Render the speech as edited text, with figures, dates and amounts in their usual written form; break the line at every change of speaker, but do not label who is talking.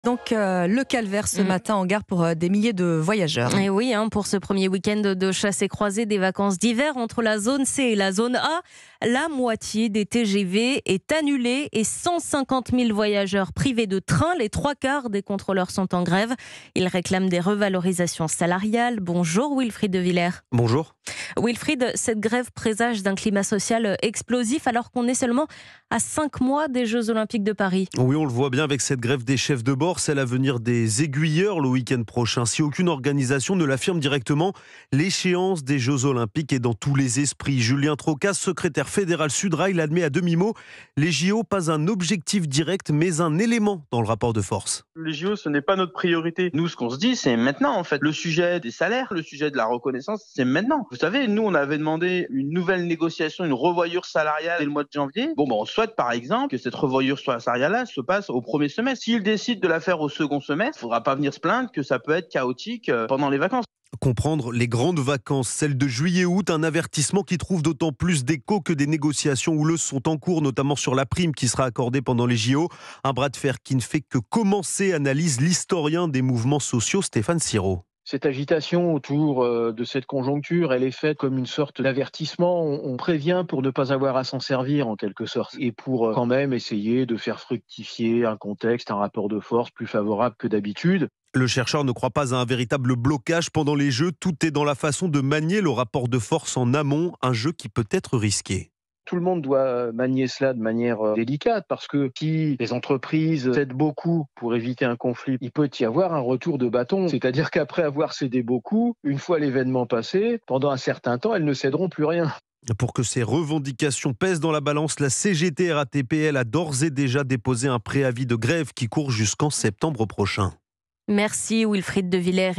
Donc le calvaire ce matin en gare pour des milliers de voyageurs.
Et oui, pour ce premier week-end de chasse et croisée des vacances d'hiver entre la zone C et la zone A, la moitié des TGV est annulée et 150 000 voyageurs privés de train. Les 3/4 des contrôleurs sont en grève. Ils réclament des revalorisations salariales. Bonjour Wilfried de Villers.
Bonjour.
Wilfried, cette grève présage d'un climat social explosif alors qu'on est seulement à 5 mois des Jeux Olympiques de Paris.
Oui, on le voit bien avec cette grève des chefs de bord, celle à venir des aiguilleurs le week-end prochain. Si aucune organisation ne l'affirme directement, l'échéance des Jeux Olympiques est dans tous les esprits. Julien Trocas, secrétaire fédéral Sudrail, l'admet à demi-mot. Les JO, pas un objectif direct, mais un élément dans le rapport de force.
Les JO, ce n'est pas notre priorité. Nous, ce qu'on se dit, c'est maintenant, en fait. Le sujet des salaires, le sujet de la reconnaissance, c'est maintenant. Vous savez, nous, on avait demandé une nouvelle négociation, une revoyure salariale dès le mois de janvier. On souhaite, par exemple, que cette revoyure salariale-là se passe au premier semestre. S'ils décident de la faire au second semestre, il ne faudra pas venir se plaindre que ça peut être chaotique pendant les vacances.
Comprendre les grandes vacances, celles de juillet-août, un avertissement qui trouve d'autant plus d'écho que des négociations houleuses sont en cours, notamment sur la prime qui sera accordée pendant les JO. Un bras de fer qui ne fait que commencer, analyse l'historien des mouvements sociaux Stéphane Siro.
Cette agitation autour de cette conjoncture, elle est faite comme une sorte d'avertissement. On prévient pour ne pas avoir à s'en servir en quelque sorte et pour quand même essayer de faire fructifier un contexte, un rapport de force plus favorable que d'habitude.
Le chercheur ne croit pas à un véritable blocage pendant les Jeux. Tout est dans la façon de manier le rapport de force en amont, un jeu qui peut être risqué.
Tout le monde doit manier cela de manière délicate parce que si les entreprises cèdent beaucoup pour éviter un conflit, il peut y avoir un retour de bâton. C'est-à-dire qu'après avoir cédé beaucoup, une fois l'événement passé, pendant un certain temps, elles ne céderont plus rien.
Pour que ces revendications pèsent dans la balance, la CGT-RATP a d'ores et déjà déposé un préavis de grève qui court jusqu'en septembre prochain.
Merci Wilfried de Villers.